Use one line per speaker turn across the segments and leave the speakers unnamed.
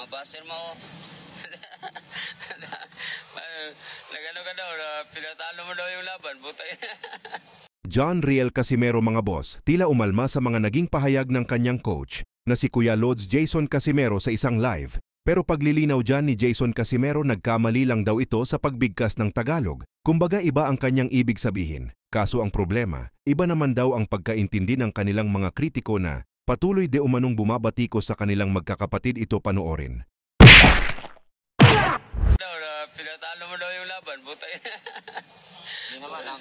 Mga baser mo. Nagano ka daw, pinatalo mo daw yung laban, butay.
John Riel Casimero mga boss, tila umalma sa mga naging pahayag ng kanyang coach na si Kuya Lods Jason Casimero sa isang live. Pero paglilinaw dyan ni Jason Casimero, nagkamali lang daw ito sa pagbigkas ng Tagalog. Kumbaga iba ang kanyang ibig sabihin. Kaso ang problema, iba naman daw ang pagkaintindi ng kanilang mga kritiko na patuloy de umanong bumabatikos sa kanilang magkakapatid. Ito panoorin.
Pinatalo mo daw yung laban, butay.
Hindi naman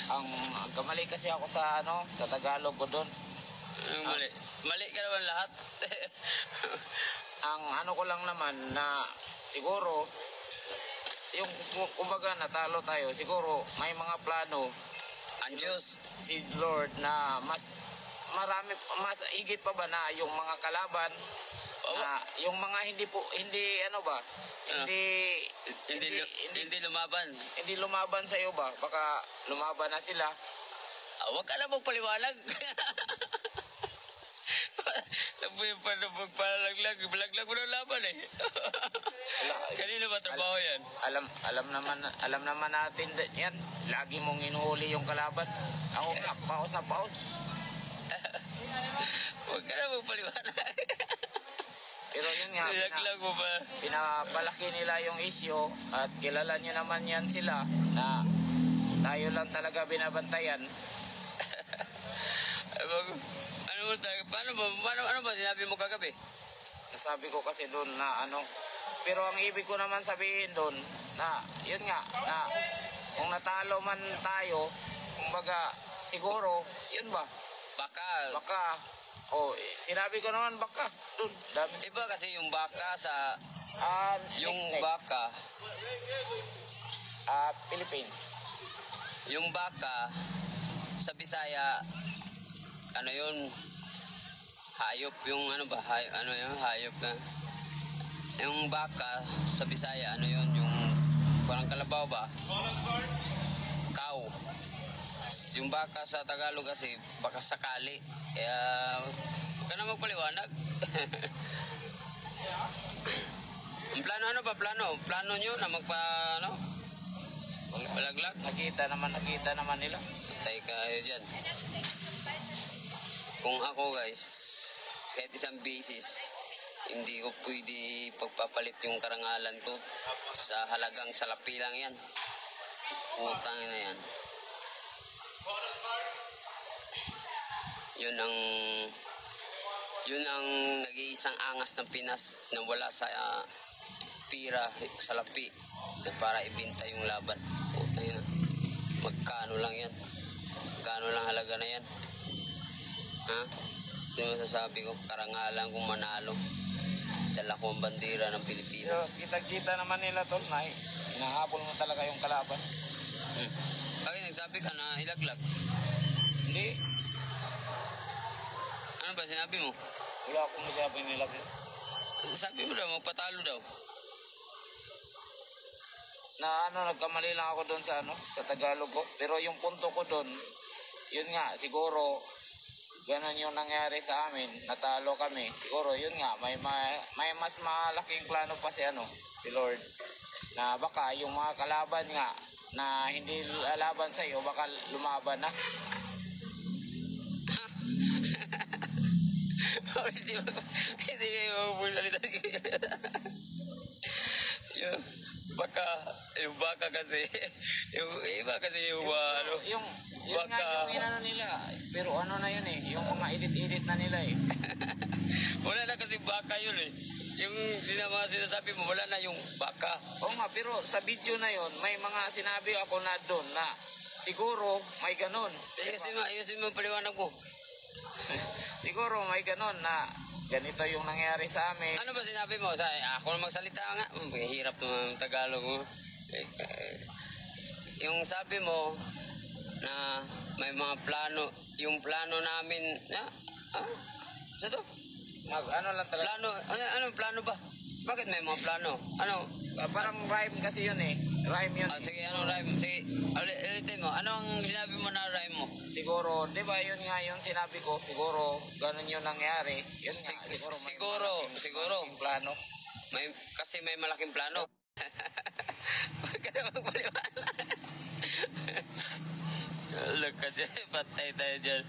ang kamali kasi ako sa sa Tagalog ko doon.
Mali. Mali ka naman lahat.
Ang ko lang naman na siguro yung kumbaga natalo tayo, siguro may mga plano
Ang Diyos.
si Lord na mas higit pa ba na yung mga kalaban na yung mga hindi
lumaban.
hindi lumaban sa iyo ba, baka lumaban na sila.
Huwag ka na magpaliwanag. Nagpalaglag mo ng laban eh. Kanino ba trabaho yan?
Alam naman natin yan. Lagi mong inuhuli yung kalaban. Ako paus na paus.
Huwag ka na magpaliwanag.
Pero yun nga,
Nilaglag mo pa.
pinapalaki nila yung issue at kilala nyo naman yan sila na tayo lang talaga binabantayan.
Ano ba sinabi mo kagabi?
Nasabi ko kasi doon na pero ang ibig ko naman sabihin doon na yun nga, na kung natalo man tayo, kumbaga siguro, yun ba? Baka, sinabi ko naman baka, doon.
Iba kasi yung baka sa,
next.
baka,
Philippines.
yung baka sa Bisaya, yun, hayop yung hayop na. Yung baka sa Bisaya, yun, yung parang kalabaw ba? Cow. Yung baka sa Tagalog kasi, baka sakali. Kaya, huwag ka na magpaliwanag. Ang plano Plano nyo na palaglag?
Nakita naman nila.
Patay kayo dyan. Kung ako guys, kahit isang beses, hindi ko pwede pagpapalit yung karangalan ko sa halagang salapi lang yan. Utang na yan. Yun ang nag-iisang angas ng Pinas na wala sa pira, salapi na para ibenta yung laban. Utang na. Magkano lang yan? Magkano lang halaga na yan? Ha? Sino masasabi ko? Karangalan kung manalo. Dala ko ang bandera ng Pilipinas.
Kita-kita naman nila tol na hinahabol mo talaga yung kalaban.
Bakit nagsabi ka na ilaglag?
Hindi.
Ano ba sinabi mo?
Wala akong nagsabi nilaglag.
Sabi mo daw, magpatalo daw.
Na nagkamali lang ako doon sa Tagalog ko. Pero yung punto ko doon, yun nga, siguro ganon yung nangyari sa amin, natalo kami. Siguro yun nga, may mas malaking plano pa si Lord. Na baka yung mga kalaban nga na hindi lalaban sa iyo, baka lumaban na.
Hindi mo magsalita. Yung baka kasi, yung iba kasi yung
Yung nga yung nila, pero na yun yung mga edit na nila
Wala na kasi baka yun Yung sinasabi mo, wala na yung baka.
Oo nga, pero sa video na yun, may mga sinabi ako na doon na siguro may ganon.
Ayusin mo paliwanag mo.
Siguro may ganon na ganito yung nangyari sa amin.
Ano ba sinabi mo? Ako na magsalita nga. Hirap naman ang Tagalog mo. Yung sabi mo na may mga plano, yung plano namin na, sa to?
ano lang talaga.
Plano, anong plano ba? Bakit may mga plano? Ano?
Parang rhyme kasi yun eh. Rhyme yun.
Sige, anong rhyme? Sige, ulitin mo. Ano ang sinabi mo na rhyme mo?
Siguro, di ba yun nga yung sinabi ko, siguro, ganun yung nangyari. Yun nga, siguro may malaking plano.
Kasi may malaking plano. Huwag ka na magpaliwala. Look at patay tayo dyan.